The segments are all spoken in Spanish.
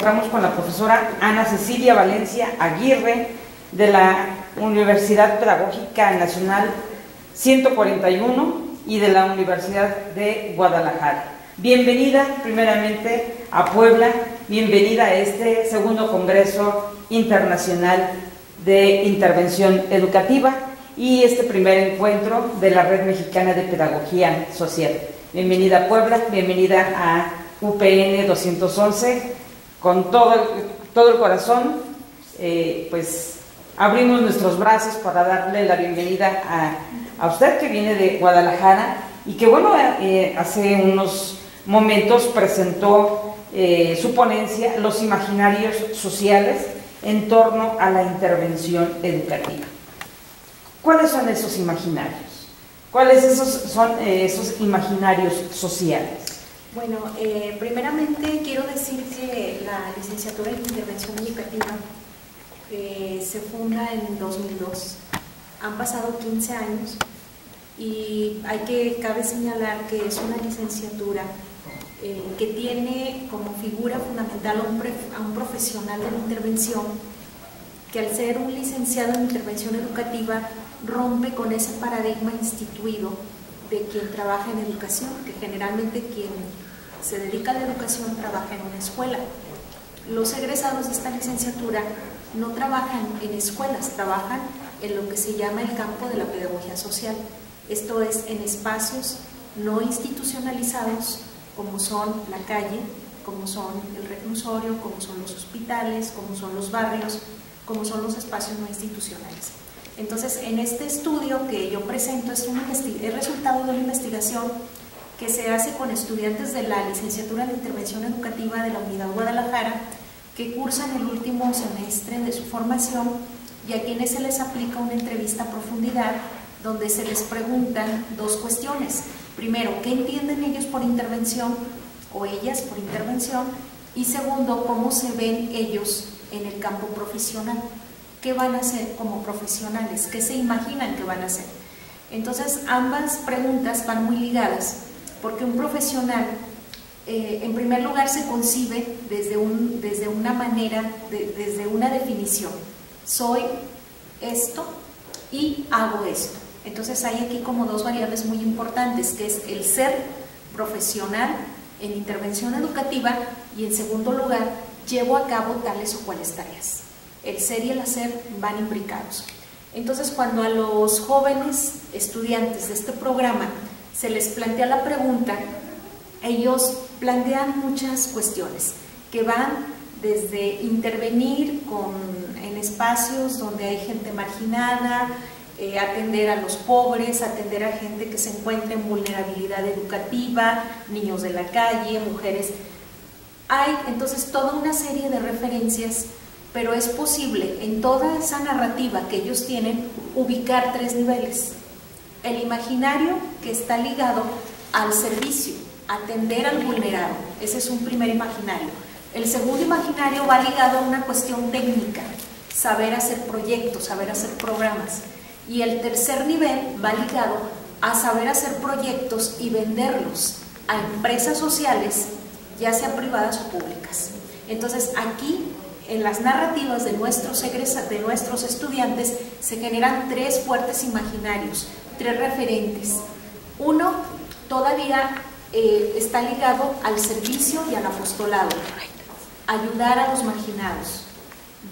encontramos con la profesora Ana Cecilia Valencia Aguirre de la Universidad Pedagógica Nacional 141 y de la Universidad de Guadalajara. Bienvenida primeramente a Puebla, bienvenida a este segundo Congreso Internacional de Intervención Educativa y este primer encuentro de la Red Mexicana de Pedagogía Social. Bienvenida a Puebla, bienvenida a UPN 211, con todo el corazón, pues abrimos nuestros brazos para darle la bienvenida a usted que viene de Guadalajara y que bueno, hace unos momentos presentó su ponencia, Los imaginarios sociales en torno a la intervención educativa. ¿Cuáles son esos imaginarios? ¿Cuáles son esos imaginarios sociales? Bueno, primeramente quiero decir que la licenciatura en intervención educativa se funda en 2002. Han pasado 15 años y cabe señalar que es una licenciatura que tiene como figura fundamental a un profesional de la intervención que al ser un licenciado en intervención educativa rompe con ese paradigma instituido de quien trabaja en educación, que generalmente quien se dedica a la educación trabaja en una escuela. Los egresados de esta licenciatura no trabajan en escuelas, trabajan en lo que se llama el campo de la pedagogía social. Esto es en espacios no institucionalizados como son la calle, como son el reclusorio, como son los hospitales, como son los barrios, como son los espacios no institucionales. Entonces, en este estudio que yo presento es resultado de una investigación que se hace con estudiantes de la licenciatura de intervención educativa de la Unidad Guadalajara que cursan el último semestre de su formación y a quienes se les aplica una entrevista a profundidad donde se les preguntan dos cuestiones. Primero, ¿qué entienden ellos por intervención o ellas por intervención? Y segundo, ¿cómo se ven ellos en el campo profesional? ¿Qué van a hacer como profesionales? ¿Qué se imaginan que van a hacer? Entonces, ambas preguntas van muy ligadas, porque un profesional, en primer lugar, se concibe desde una manera, desde una definición. Soy esto y hago esto. Entonces, hay aquí como dos variables muy importantes, que es el ser profesional en intervención educativa y, en segundo lugar, llevo a cabo tales o cuales tareas. El ser y el hacer van imbricados. Entonces, cuando a los jóvenes estudiantes de este programa se les plantea la pregunta, ellos plantean muchas cuestiones que van desde intervenir en espacios donde hay gente marginada, atender a los pobres, atender a gente que se encuentra en vulnerabilidad educativa, niños de la calle, mujeres. Hay entonces toda una serie de referencias, pero es posible en toda esa narrativa que ellos tienen ubicar tres niveles. El imaginario, que está ligado al servicio, atender al vulnerado, ese es un primer imaginario. El segundo imaginario va ligado a una cuestión técnica, saber hacer proyectos, saber hacer programas. Y el tercer nivel va ligado a saber hacer proyectos y venderlos a empresas sociales, ya sean privadas o públicas. Entonces, aquí en las narrativas de nuestros estudiantes se generan tres fuertes imaginarios, tres referentes. Uno todavía está ligado al servicio y al apostolado, ayudar a los marginados.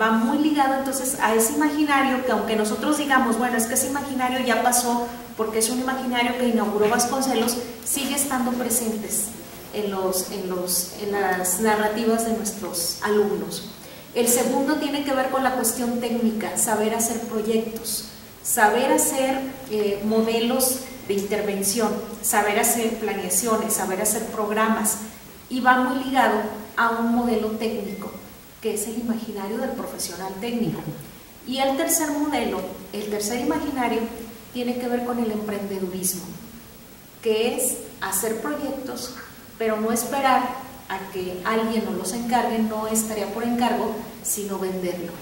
Va muy ligado entonces a ese imaginario que, aunque nosotros digamos, bueno, es que ese imaginario ya pasó porque es un imaginario que inauguró Vasconcelos, sigue estando presentes en las narrativas de nuestros alumnos. El segundo tiene que ver con la cuestión técnica, saber hacer proyectos, saber hacer modelos de intervención, saber hacer planeaciones, saber hacer programas, y va muy ligado a un modelo técnico, que es el imaginario del profesional técnico. Y el tercer modelo, el tercer imaginario, tiene que ver con el emprendedurismo, que es hacer proyectos, pero no esperar a que alguien nos los encargue, no es tarea por encargo, sino venderlo.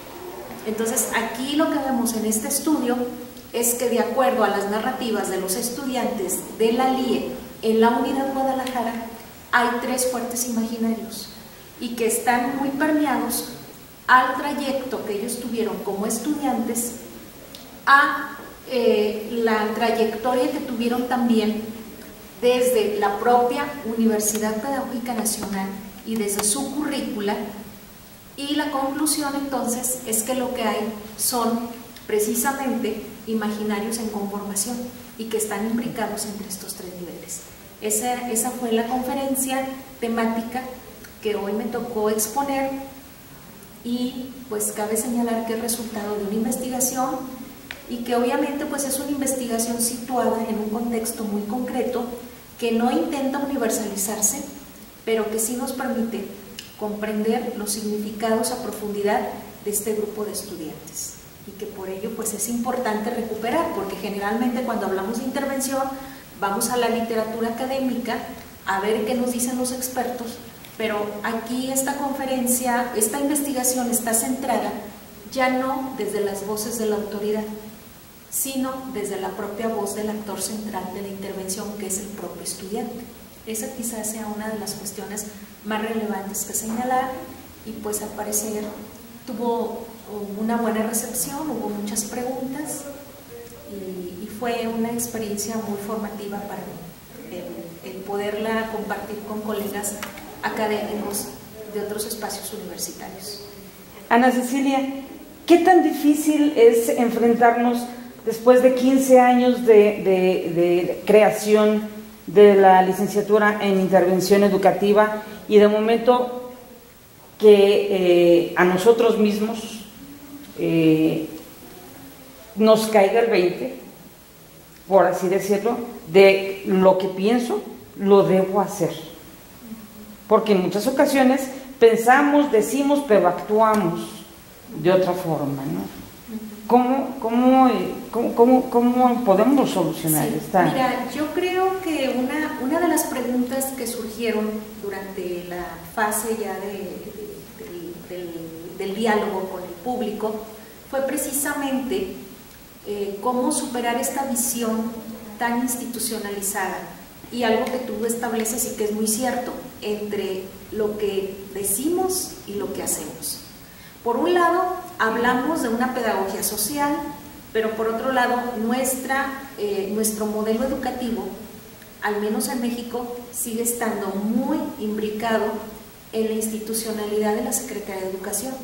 Entonces, aquí lo que vemos en este estudio es que, de acuerdo a las narrativas de los estudiantes de la LIE en la Unidad Guadalajara, hay tres fuertes imaginarios. y que están muy permeados al trayecto que ellos tuvieron como estudiantes, a la trayectoria que tuvieron también desde la propia Universidad Pedagógica Nacional y desde su currícula. Y la conclusión entonces es que lo que hay son precisamente imaginarios en conformación y que están imbricados entre estos tres niveles. Esa fue la conferencia temática que hoy me tocó exponer, y pues cabe señalar que es resultado de una investigación y que obviamente pues es una investigación situada en un contexto muy concreto que no intenta universalizarse, pero que sí nos permite comprender los significados a profundidad de este grupo de estudiantes, y que por ello pues es importante recuperar, porque generalmente cuando hablamos de intervención vamos a la literatura académica a ver qué nos dicen los expertos, pero aquí esta conferencia, esta investigación está centrada ya no desde las voces de la autoridad, sino desde la propia voz del actor central de la intervención, que es el propio estudiante. Esa quizás sea una de las cuestiones más relevantes que señalar, y pues al parecer tuvo una buena recepción, hubo muchas preguntas y fue una experiencia muy formativa para mí el poderla compartir con colegas académicos de otros espacios universitarios. Ana Cecilia, ¿qué tan difícil es enfrentarnos después de 15 años de creación de la licenciatura en intervención educativa, y de momento que a nosotros mismos nos caiga el 20, por así decirlo, de lo que pienso, lo debo hacer? Porque en muchas ocasiones pensamos, decimos, pero actuamos de otra forma, ¿no? ¿Cómo podemos solucionar esta? Mira, yo creo que una de las preguntas que surgieron durante la fase ya del diálogo con el público fue precisamente cómo superar esta visión tan institucionalizada, y algo que tú estableces y que es muy cierto, entre lo que decimos y lo que hacemos. Por un lado, hablamos de una pedagogía social, pero por otro lado, nuestro modelo educativo, al menos en México, sigue estando muy imbricado en la institucionalidad de la Secretaría de Educación.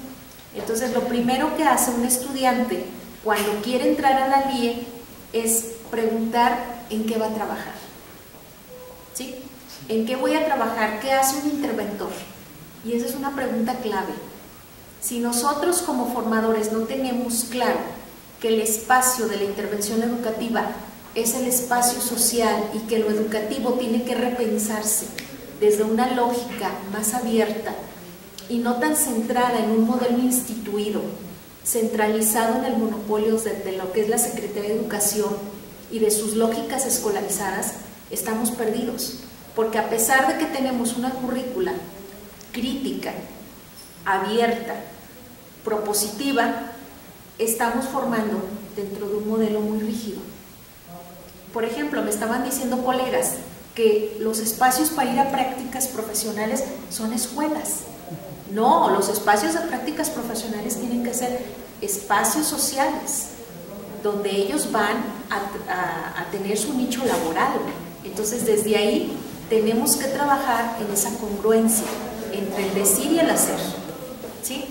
Entonces, lo primero que hace un estudiante cuando quiere entrar a la LIE es preguntar en qué va a trabajar. ¿Sí? ¿En qué voy a trabajar? ¿Qué hace un interventor? Y esa es una pregunta clave. Si nosotros como formadores no tenemos claro que el espacio de la intervención educativa es el espacio social y que lo educativo tiene que repensarse desde una lógica más abierta y no tan centrada en un modelo instituido, centralizado en el monopolio de lo que es la Secretaría de Educación y de sus lógicas escolarizadas, estamos perdidos, porque a pesar de que tenemos una currícula crítica, abierta, propositiva, estamos formando dentro de un modelo muy rígido. Por ejemplo, me estaban diciendo colegas que los espacios para ir a prácticas profesionales son escuelas. No, los espacios de prácticas profesionales tienen que ser espacios sociales, donde ellos van a tener su nicho laboral. Entonces, desde ahí tenemos que trabajar en esa congruencia entre el decir y el hacer, ¿sí?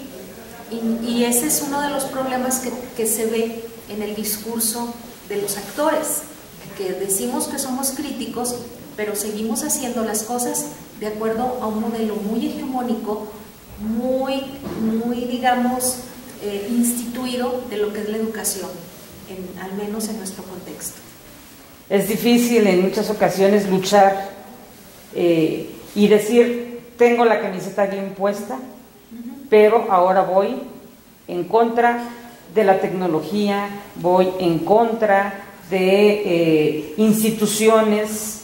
Y ese es uno de los problemas que se ve en el discurso de los actores, que decimos que somos críticos, pero seguimos haciendo las cosas de acuerdo a un modelo muy hegemónico, muy digamos, instituido de lo que es la educación, al menos en nuestro contexto. Es difícil en muchas ocasiones luchar y decir, tengo la camiseta bien puesta, pero ahora voy en contra de la tecnología, voy en contra de instituciones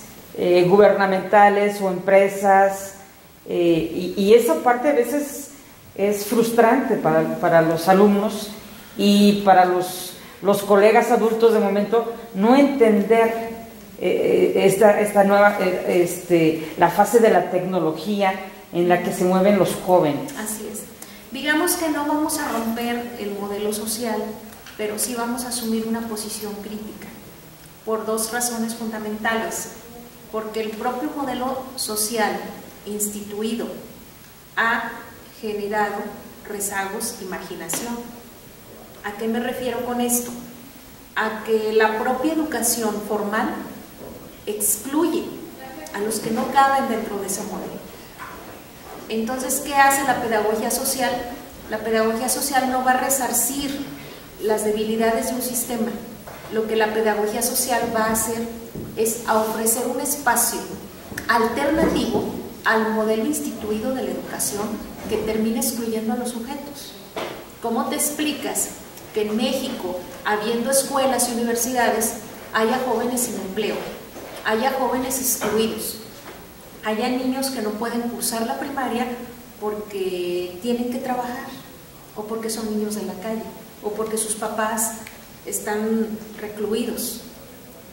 gubernamentales o empresas, y esa parte a veces es frustrante para los alumnos y para los colegas adultos de momento, no entender esta nueva, la fase de la tecnología en la que se mueven los jóvenes. Así es. Digamos que no vamos a romper el modelo social, pero sí vamos a asumir una posición crítica, por dos razones fundamentales. Porque el propio modelo social instituido ha generado rezagos y marginación. ¿A qué me refiero con esto? A que la propia educación formal excluye a los que no caben dentro de ese modelo. Entonces, ¿qué hace la pedagogía social? La pedagogía social no va a resarcir las debilidades de un sistema. Lo que la pedagogía social va a hacer es a ofrecer un espacio alternativo al modelo instituido de la educación que termina excluyendo a los sujetos. ¿Cómo te explicas que en México, habiendo escuelas y universidades, haya jóvenes sin empleo, haya jóvenes excluidos, haya niños que no pueden cursar la primaria porque tienen que trabajar, o porque son niños de la calle, o porque sus papás están recluidos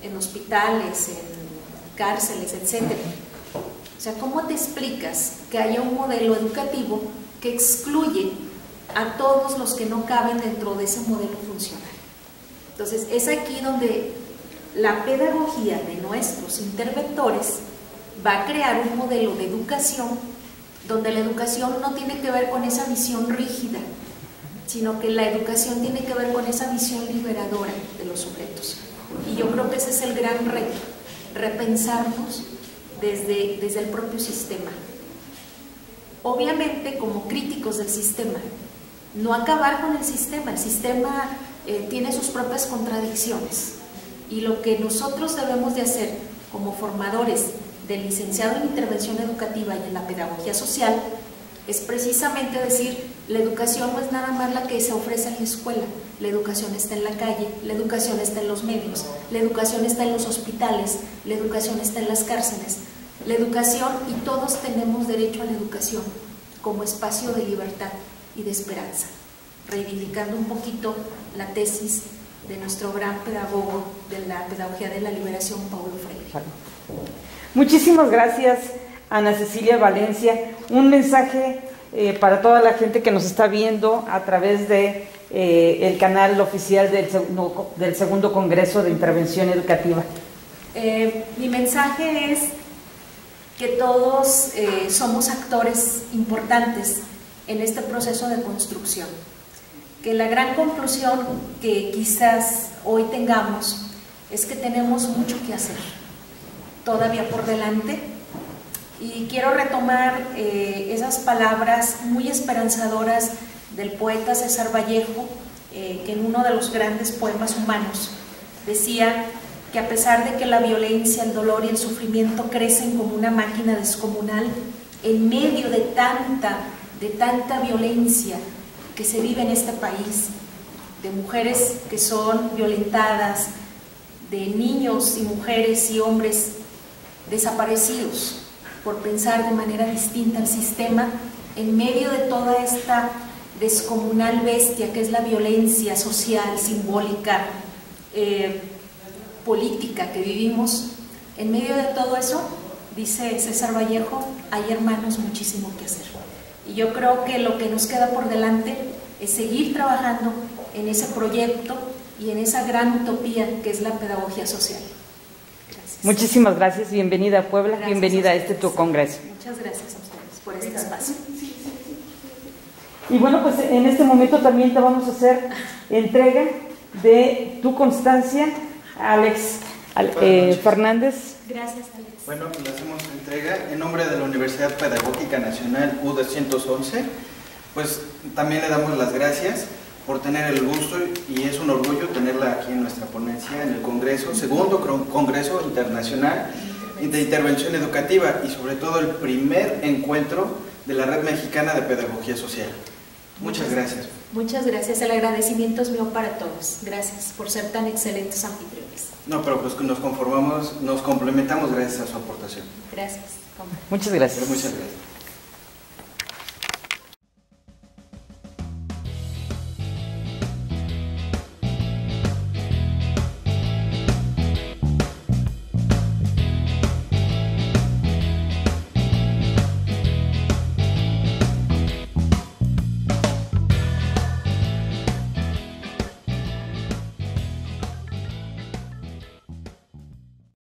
en hospitales, en cárceles, etc.? O sea, ¿cómo te explicas que haya un modelo educativo que excluye a todos los que no caben dentro de ese modelo funcional? Entonces, es aquí donde la pedagogía de nuestros interventores va a crear un modelo de educación donde la educación no tiene que ver con esa visión rígida, sino que la educación tiene que ver con esa visión liberadora de los sujetos. Y yo creo que ese es el gran reto, repensarnos desde el propio sistema. Obviamente, como críticos del sistema, no acabar con el sistema tiene sus propias contradicciones, y lo que nosotros debemos de hacer como formadores del licenciado en intervención educativa y en la pedagogía social es precisamente decir: la educación no es nada más la que se ofrece en la escuela, la educación está en la calle, la educación está en los medios, la educación está en los hospitales, la educación está en las cárceles, la educación, y todos tenemos derecho a la educación como espacio de libertad y de esperanza, reivindicando un poquito la tesis de nuestro gran pedagogo de la pedagogía de la liberación, Paulo Freire. Muchísimas gracias, Ana Cecilia Valencia. Un mensaje para toda la gente que nos está viendo a través de el canal oficial del segundo Congreso de Intervención Educativa. Mi mensaje es que todos somos actores importantes en este proceso de construcción, que la gran conclusión que quizás hoy tengamos es que tenemos mucho que hacer todavía por delante. Y quiero retomar esas palabras muy esperanzadoras del poeta César Vallejo, que en uno de los grandes poemas humanos decía que a pesar de que la violencia, el dolor y el sufrimiento crecen como una máquina descomunal, en medio de tanta violencia que se vive en este país, de mujeres que son violentadas, de niños y mujeres y hombres desaparecidos por pensar de manera distinta al sistema, en medio de toda esta descomunal bestia que es la violencia social, simbólica, política que vivimos, en medio de todo eso, dice César Vallejo, hay, hermanos, muchísimo que hacer. Y yo creo que lo que nos queda por delante es seguir trabajando en ese proyecto y en esa gran utopía que es la pedagogía social. Gracias. Muchísimas gracias, bienvenida a Puebla, Gracias, bienvenida a este tu congreso. Muchas gracias a ustedes por este espacio. Y bueno, pues en este momento también te vamos a hacer entrega de tu constancia, Alex Fernández. Gracias, Alex. Bueno, le hacemos entrega en nombre de la Universidad Pedagógica Nacional U211. Pues también le damos las gracias por tener el gusto, y es un orgullo tenerla aquí en nuestra ponencia en el Congreso, segundo Congreso Internacional de Intervención Educativa, y sobre todo el primer encuentro de la Red Mexicana de Pedagogía Social. Muchas gracias. Muchas gracias, el agradecimiento es mío para todos. Gracias por ser tan excelentes anfitriones. No, pero pues nos conformamos, nos complementamos gracias a su aportación. Gracias. Muchas gracias. Muchas gracias.